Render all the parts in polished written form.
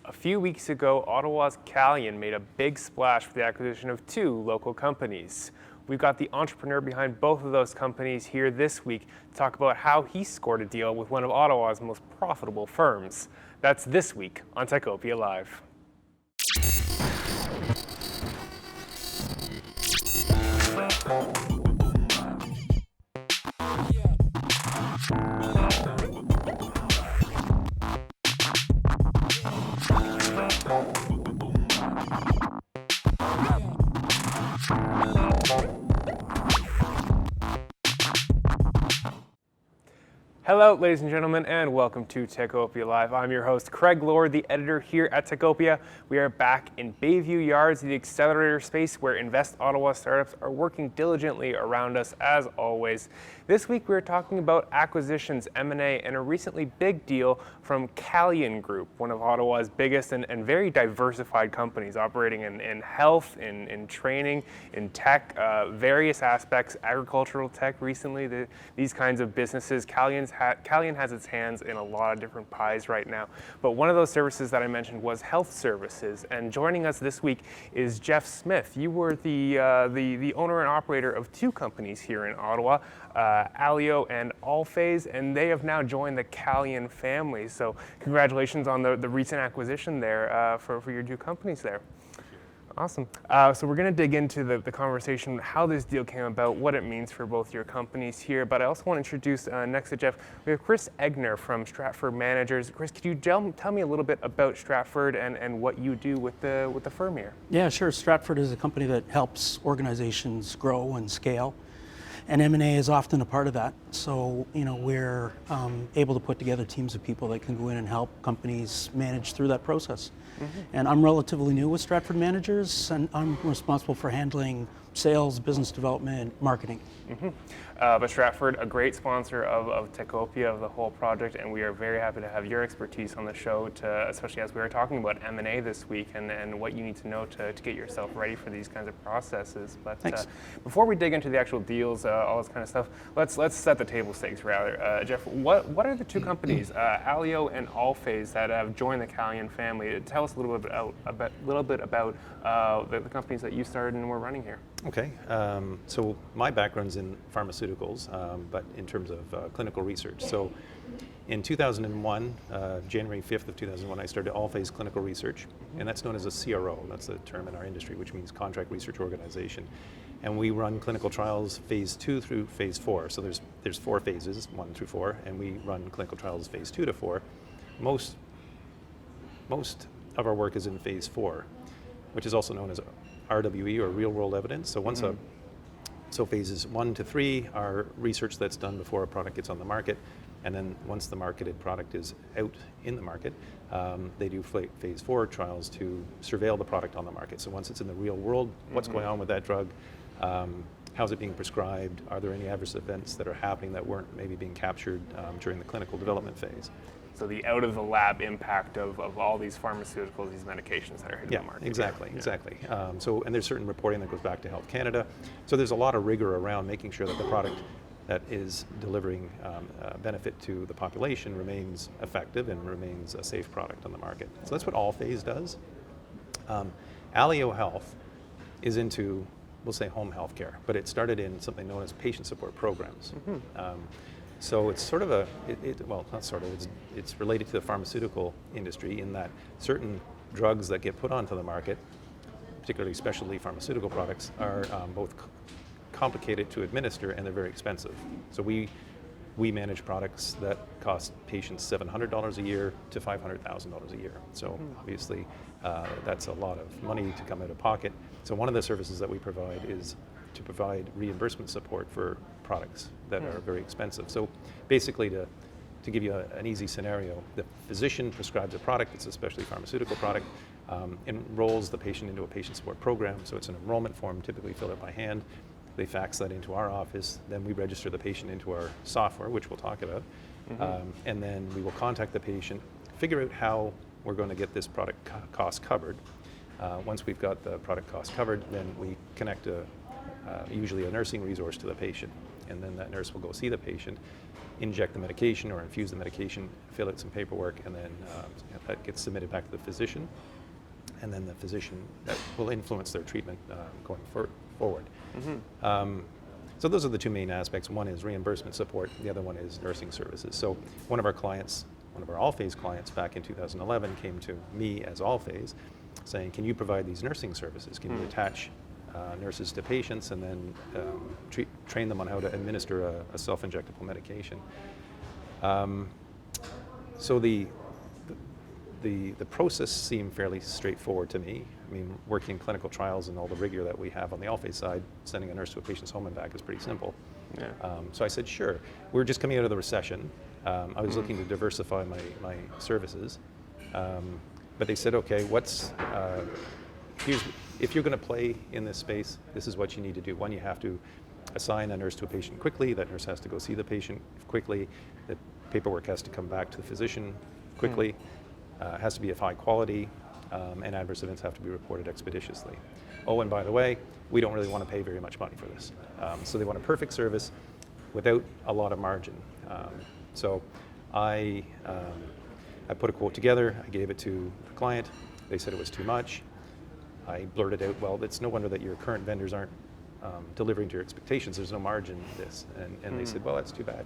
A few weeks ago, Ottawa's Calian made a big splash for the acquisition of two local companies. We've got the entrepreneur behind both of those companies here this week to talk about how he scored a deal with one of Ottawa's most profitable firms. That's this week on Techopia Live. Hello, ladies and gentlemen, and welcome to Techopia Live. I'm your host, Craig Lord, the editor here at Techopia. We are back in Bayview Yards, the accelerator space where Invest Ottawa startups are working diligently around us, as always. This week, we're talking about acquisitions, M&A, and a recently big deal from Calian Group, one of Ottawa's biggest and very diversified companies, operating in health, in training, in tech, various aspects, agricultural tech recently, these kinds of businesses. Calian has its hands in a lot of different pies right now, but one of those services that I mentioned was health services. And joining us this week is Jeff Smith. You were the owner and operator of two companies here in Ottawa, Alio and Allphase, and they have now joined the Calian family. So congratulations on the recent acquisition there for your two companies there. Awesome. So we're going to dig into the conversation, how this deal came about, what it means for both your companies here. But I also want to introduce next to Jeff, we have Chris Egner from Stratford Managers. Chris, could you tell me a little bit about Stratford and what you do with the firm here? Yeah, sure. Stratford is a company that helps organizations grow and scale, and M&A is often a part of that. So, we're able to put together teams of people that can go in and help companies manage through that process. Mm-hmm. And I'm relatively new with Stratford Managers, and I'm responsible for handling sales, business development, marketing. Mm-hmm. But Stratford, a great sponsor of Techopia, of the whole project, and we are very happy to have your expertise on the show, especially as we were talking about M&A this week and what you need to know to get yourself ready for these kinds of processes. But before we dig into the actual deals, all this kind of stuff, let's set the table stakes rather. Jeff, what are the two companies, Alio and Allphase, that have joined the Calian family? Tell us a little bit about the companies that you started and were running here. Okay, so my background's in pharmaceuticals, but in terms of clinical research. So in 2001, January 5th of 2001, I started Allphase Clinical Research, and that's known as a CRO. That's the term in our industry, which means Contract Research Organization. And we run clinical trials phase 2 through phase 4. So there's 4 phases, 1 through 4, and we run clinical trials phase 2 to 4. Most of our work is in phase 4, which is also known as RWE, or real world evidence. So so phases 1 to 3 are research that's done before a product gets on the market, and then once the marketed product is out in the market, they do phase 4 trials to surveil the product on the market. So once it's in the real world, what's going on with that drug? How's it being prescribed? Are there any adverse events that are happening that weren't maybe being captured during the clinical development phase? So the out of the lab impact of all these pharmaceuticals, these medications that are hitting the market. Exactly. And there's certain reporting that goes back to Health Canada. So there's a lot of rigor around making sure that the product that is delivering benefit to the population remains effective and remains a safe product on the market. So that's what Allphase does. Alio Health is into, we'll say, home health care, but it started in something known as patient support programs. Mm-hmm. So it's sort of it's related to the pharmaceutical industry in that certain drugs that get put onto the market, particularly specialty pharmaceutical products, are both complicated to administer and they're very expensive. So we manage products that cost patients $700 a year to $500,000 a year. So obviously that's a lot of money to come out of pocket. So one of the services that we provide is to provide reimbursement support for products that are very expensive. So basically, to give you an easy scenario, the physician prescribes a product, it's a specialty pharmaceutical product, enrolls the patient into a patient support program. So it's an enrollment form, typically filled out by hand. They fax that into our office, then we register the patient into our software, which we'll talk about, and then we will contact the patient, figure out how we're going to get this product cost covered. Once we've got the product cost covered, then we connect usually a nursing resource to the patient, and then that nurse will go see the patient, inject the medication or infuse the medication, fill out some paperwork, and then that gets submitted back to the physician, and then the physician, that will influence their treatment going forward. So those are the two main aspects. One is reimbursement support, the other one is nursing services. So one of our Allphase clients back in 2011 came to me as Allphase saying, can you provide these nursing services? Can you attach nurses to patients and then train them on how to administer a self-injectable medication? So the process seemed fairly straightforward to me. I mean, working in clinical trials and all the rigor that we have on the Allphase side, sending a nurse to a patient's home and back is pretty simple. Yeah. So I said, sure. We're just coming out of the recession. I was looking to diversify my services. But they said, okay, if you're going to play in this space, this is what you need to do. One, you have to assign a nurse to a patient quickly. That nurse has to go see the patient quickly. The paperwork has to come back to the physician quickly. It has to be of high quality, and adverse events have to be reported expeditiously. Oh, and by the way, we don't really want to pay very much money for this. So they want a perfect service without a lot of margin. So I put a quote together. I gave it to the client. They said it was too much. I blurted out, well, it's no wonder that your current vendors aren't delivering to your expectations. There's no margin in this. And they said, well, that's too bad.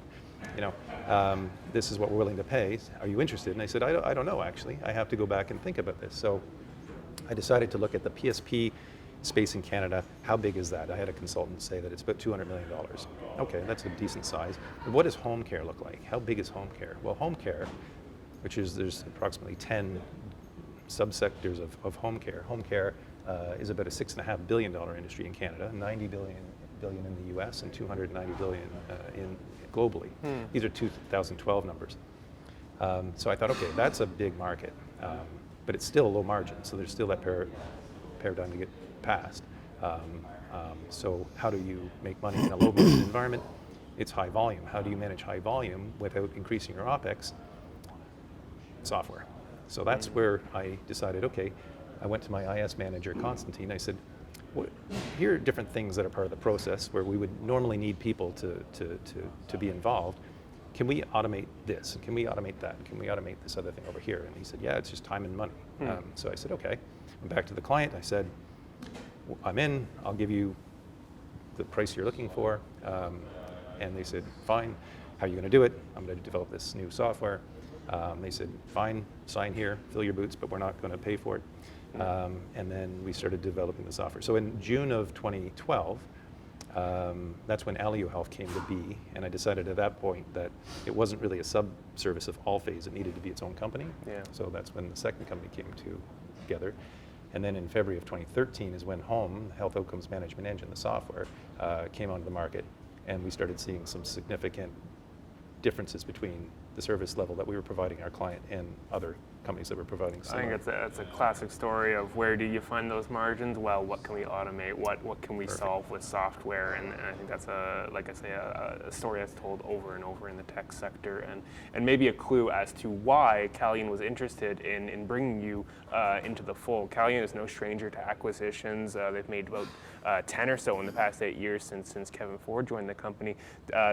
This is what we're willing to pay. Are you interested? And I said, I don't know, actually. I have to go back and think about this. So I decided to look at the PSP space in Canada. How big is that? I had a consultant say that it's about $200 million. Okay, that's a decent size. But what does home care look like? How big is home care? Well, home care, there's approximately 10 subsectors of home care. Home care is about a $6.5 billion industry in Canada, $90 billion in the US, and $290 billion globally. These are 2012 numbers. So I thought, okay, that's a big market, but it's still low margin, so there's still that paradigm to get past. So how do you make money in a low margin environment? It's high volume. How do you manage high volume without increasing your OpEx? Software. So that's where I decided, okay, I went to my IS manager, Constantine. I said, here are different things that are part of the process where we would normally need people to be involved. Can we automate this? Can we automate that? Can we automate this other thing over here? And he said, yeah, it's just time and money. So I said, okay. Went back to the client. I said, I'm in. I'll give you the price you're looking for. And they said, fine. How are you going to do it? I'm going to develop this new software. They said, fine, sign here, fill your boots, but we're not going to pay for it. And then we started developing the software. So in June of 2012, that's when Alio Health came to be, and I decided at that point that it wasn't really a sub-service of Allphase, it needed to be its own company. Yeah. So that's when the second company came together. And then in February of 2013 is when HOME, Health Outcomes Management Engine, the software, came onto the market, and we started seeing some significant differences between the service level that we were providing our client and other companies that were providing similar. I think that's a classic story of where do you find those margins? Well, what can we automate? What can we solve with software? And I think that's a story that's told over and over in the tech sector, and maybe a clue as to why Calian was interested in bringing you into the fold. Calian is no stranger to acquisitions. They've made about 10 or so in the past 8 years since Kevin Ford joined the company.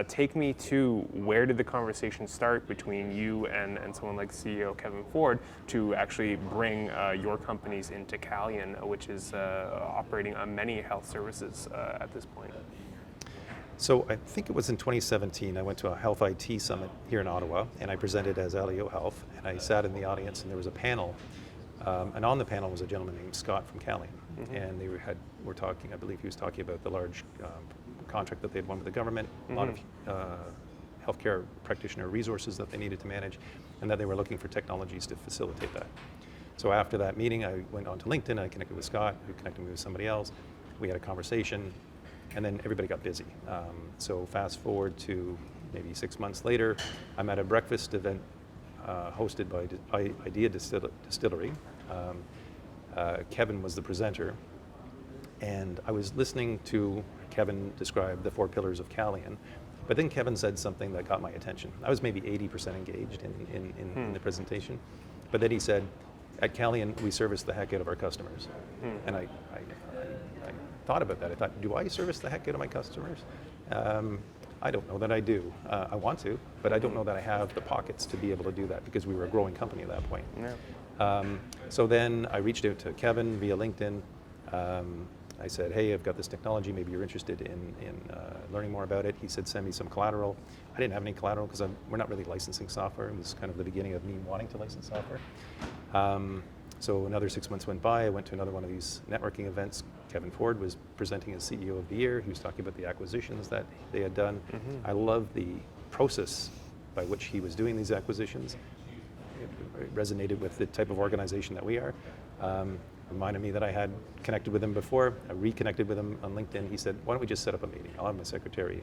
Take me to where did the conversation start between you and someone like CEO Kevin Ford to actually bring your companies into Calian, which is operating on many health services at this point? So I think it was in 2017, I went to a health IT summit here in Ottawa, and I presented as Alio Health, and I sat in the audience, and there was a panel, and on the panel was a gentleman named Scott from Calian, and they were talking, I believe he was talking about the large contract that they'd won with the government, a lot of healthcare practitioner resources that they needed to manage, and that they were looking for technologies to facilitate that. So after that meeting, I went on to LinkedIn, I connected with Scott, who connected me with somebody else. We had a conversation, and then everybody got busy. So fast forward to maybe 6 months later, I'm at a breakfast event hosted by Idea Distillery. Kevin was the presenter, and I was listening to Kevin describe the 4 pillars of Calian. But then Kevin said something that got my attention. I was maybe 80% engaged in the presentation. But then he said, at Calian, we service the heck out of our customers. And I thought about that. I thought, do I service the heck out of my customers? I don't know that I do. I want to, but I don't know that I have the pockets to be able to do that because we were a growing company at that point. Yeah. So then I reached out to Kevin via LinkedIn. I said, hey, I've got this technology, maybe you're interested in learning more about it. He said, send me some collateral. I didn't have any collateral because we're not really licensing software. It was kind of the beginning of me wanting to license software. So another 6 months went by. I went to another one of these networking events. Kevin Ford was presenting as CEO of the year. He was talking about the acquisitions that they had done. I love the process by which he was doing these acquisitions. It resonated with the type of organization that we are. Reminded me that I had connected with him before. I reconnected with him on LinkedIn. He said, why don't we just set up a meeting? I'll have my secretary,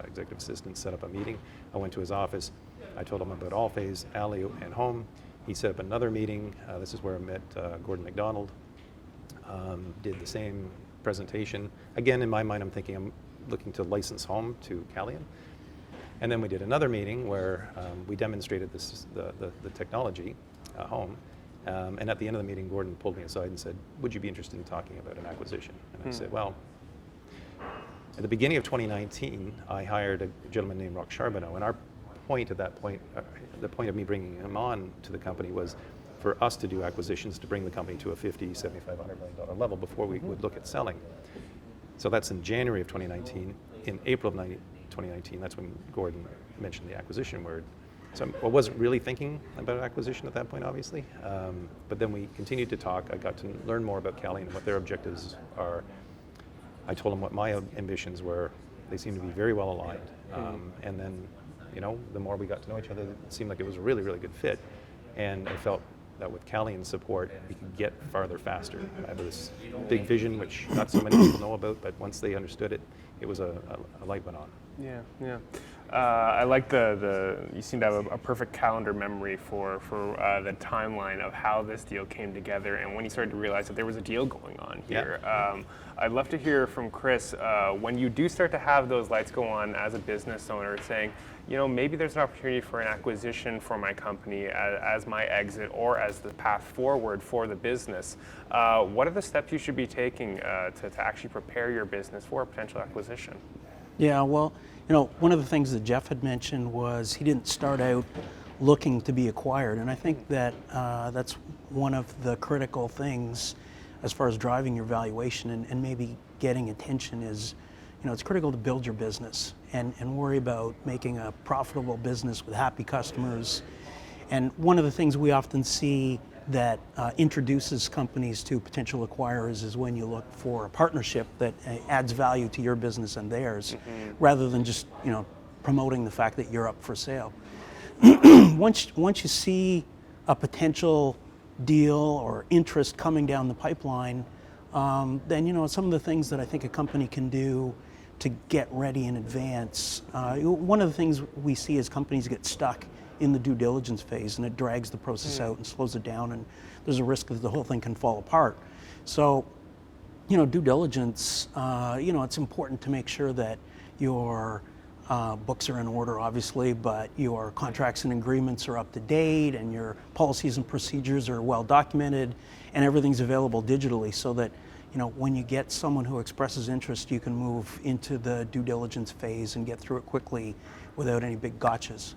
executive assistant set up a meeting. I went to his office. I told him about Allphase, Alio, and Home. He set up another meeting. This is where I met Gordon McDonald. Did the same presentation. Again, in my mind, I'm thinking I'm looking to license Home to Calian. And then we did another meeting where we demonstrated the technology, Home. And at the end of the meeting, Gordon pulled me aside and said, would you be interested in talking about an acquisition? And I said, well, at the beginning of 2019, I hired a gentleman named Roch Charbonneau, and our point at that point, the point of me bringing him on to the company was for us to do acquisitions to bring the company to a $50, $75, $100 million level before we would look at selling. So that's in January of 2019. In April of 2019, that's when Gordon mentioned the acquisition word. So I wasn't really thinking about acquisition at that point, obviously. But then we continued to talk. I got to learn more about Calian and what their objectives are. I told them what my ambitions were. They seemed to be very well aligned. And then, the more we got to know each other, it seemed like it was a really, really good fit. And I felt that with Calian's support, we could get farther faster. I had this big vision, which not so many people know about, but once they understood it, it was a light went on. Yeah. I like you seem to have a perfect calendar memory for the timeline of how this deal came together and when you started to realize that there was a deal going on here. Yeah. I'd love to hear from Chris, when you do start to have those lights go on as a business owner saying, maybe there's an opportunity for an acquisition for my company as my exit or as the path forward for the business. What are the steps you should be taking to actually prepare your business for a potential acquisition? Yeah, well, one of the things that Jeff had mentioned was he didn't start out looking to be acquired, and I think that that's one of the critical things as far as driving your valuation and maybe getting attention is, it's critical to build your business and worry about making a profitable business with happy customers. And one of the things we often see that introduces companies to potential acquirers is when you look for a partnership that adds value to your business and theirs, rather than just promoting the fact that you're up for sale. Once you see a potential deal or interest coming down the pipeline, then some of the things that I think a company can do to get ready in advance. One of the things we see is companies get stuck in the due diligence phase, and it drags the process out and slows it down, and there's a risk that the whole thing can fall apart. So, due diligence, it's important to make sure that your books are in order, obviously, but your contracts and agreements are up to date, and your policies and procedures are well documented, and everything's available digitally, so that when you get someone who expresses interest, you can move into the due diligence phase and get through it quickly without any big gotchas.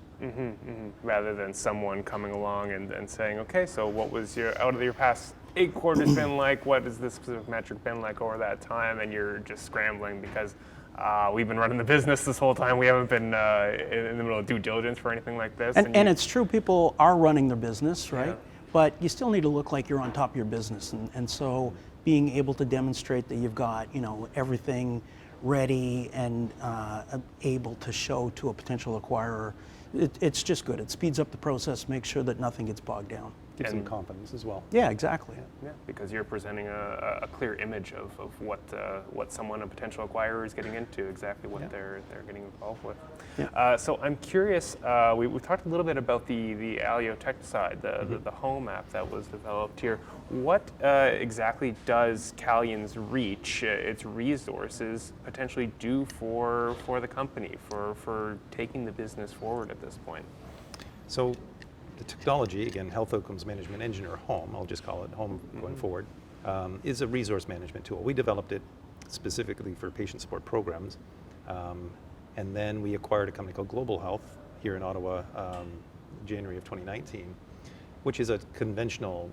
Rather than someone coming along and saying, okay, so what was out of your past 8 quarters been like? What has this specific metric been like over that time? And you're just scrambling because we've been running the business this whole time. We haven't been in the middle of due diligence for anything like this. And it's true, people are running their business, right? Yeah. But you still need to look like you're on top of your business. And so being able to demonstrate that you've got, everything ready and able to show to a potential acquirer, it's just good. It speeds up the process, makes sure that nothing gets bogged down. Gives them confidence as well. Yeah, exactly. Yeah, because you're presenting a clear image of what someone, a potential acquirer, is getting into, exactly what they're getting involved with. Yeah. So I'm curious, we talked a little bit about the Alio tech side, the home app that was developed here. What exactly does Calian's reach, its resources, potentially do for the company, for taking the business forward at this point? So the technology, again, Health Outcomes Management Engine, or HOME, I'll just call it HOME going forward, is a resource management tool. We developed it specifically for patient support programs. And then we acquired a company called Global Health here in Ottawa, January of 2019, which is a conventional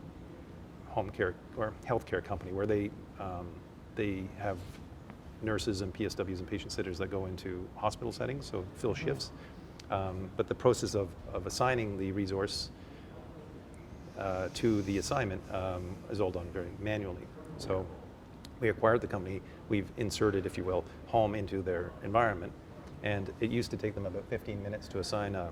home care or healthcare company where they have nurses and PSWs and patient sitters that go into hospital settings, so fill shifts. But the process of assigning the resource to the assignment is all done very manually. So we acquired the company, we've inserted, if you will, home into their environment, and it used to take them about 15 minutes to assign a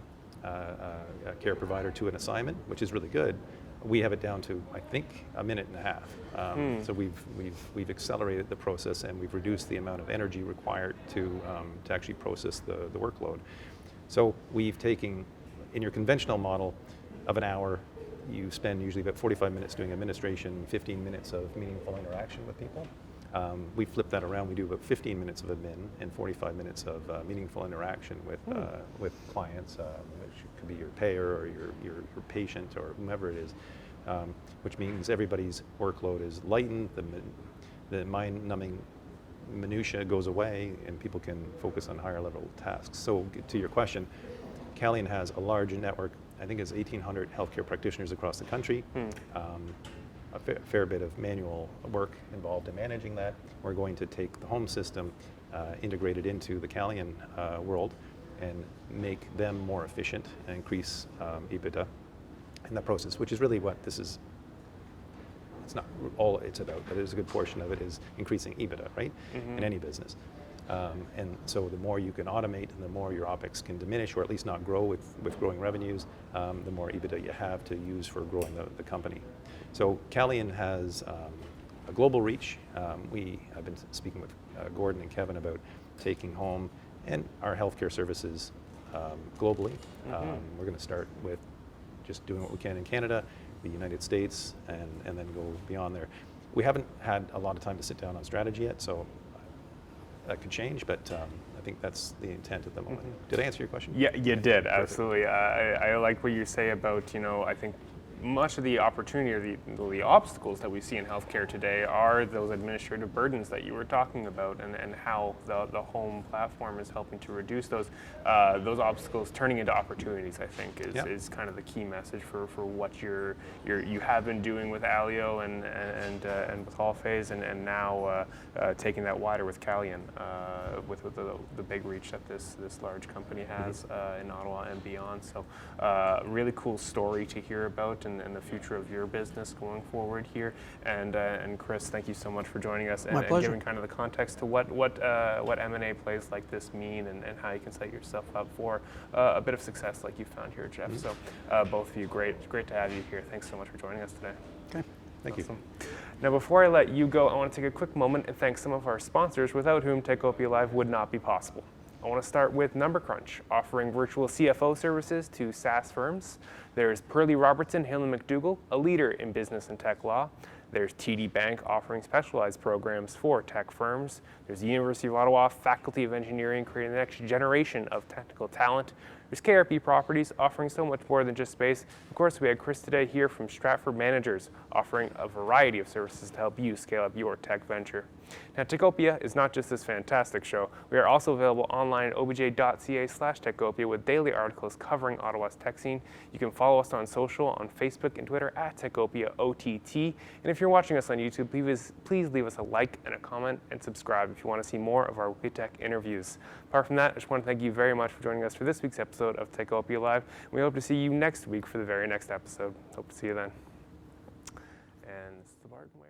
care provider to an assignment, which is really good. We have it down to, I think, a minute and a half. So we've accelerated the process, and we've reduced the amount of energy required to actually process the workload. So we've taken, in your conventional model of an hour, you spend usually about 45 minutes doing administration, 15 minutes of meaningful interaction with people. We flip that around. We do about 15 minutes of admin and 45 minutes of meaningful interaction with clients, which could be your payer or your patient or whomever it is, which means everybody's workload is lightened, the mind-numbing minutia goes away, and people can focus on higher level tasks. So to your question, Calian has a large network. I think it's 1,800 healthcare practitioners across the country. A fair bit of manual work involved in managing that. We're going to take the home system, integrate it into the Calian world, and make them more efficient and increase EBITDA in that process, which is really what this is. It's not all it's about, but there's a good portion of it is increasing EBITDA, right? In any business. And so the more you can automate and the more your OpEx can diminish, or at least not grow with growing revenues, the more EBITDA you have to use for growing the company. So Calian has a global reach. I've been speaking with Gordon and Kevin about taking home and our healthcare services globally. We're going to start with just doing what we can in Canada, the United States, and then go beyond there. We haven't had a lot of time to sit down on strategy yet, so that could change, but I think that's the intent at the moment. Did I answer your question? Yeah, you did, absolutely. I like what you say about, I think much of the opportunity or the obstacles that we see in healthcare today are those administrative burdens that you were talking about, and how the home platform is helping to reduce those obstacles, turning into opportunities. I think is kind of the key message for what you have been doing with Alio and with Allphase, and now taking that wider with Calian, with the big reach that this large company has in Ottawa and beyond. So really cool story to hear about. And the future of your business going forward here. And Chris, thank you so much for joining us and giving kind of the context to what M&A plays like this mean, and how you can set yourself up for a bit of success like you found here, Jeff. So both of you, great to have you here. Thanks so much for joining us today. Okay. Thank you. Now, before I let you go, I want to take a quick moment and thank some of our sponsors, without whom Techopia Live would not be possible. I want to start with Number Crunch, offering virtual CFO services to SaaS firms. There's Pearlie Robertson Hale & McDougall, a leader in business and tech law. There's TD Bank, offering specialized programs for tech firms. There's the University of Ottawa Faculty of Engineering, creating the next generation of technical talent. There's KRP Properties, offering so much more than just space. Of course, we had Chris today here from Stratford Managers, offering a variety of services to help you scale up your tech venture. Now, Techopia is not just this fantastic show. We are also available online at obj.ca/Techopia with daily articles covering Ottawa's tech scene. You can follow us on social, on Facebook and Twitter at Techopia OTT. And if you're watching us on YouTube, please leave us a like and a comment, and subscribe if you want to see more of our weekly tech interviews. Apart from that, I just want to thank you very much for joining us for this week's episode of Techopia Live. We hope to see you next week for the very next episode. Hope to see you then. And this is the Barton Ware.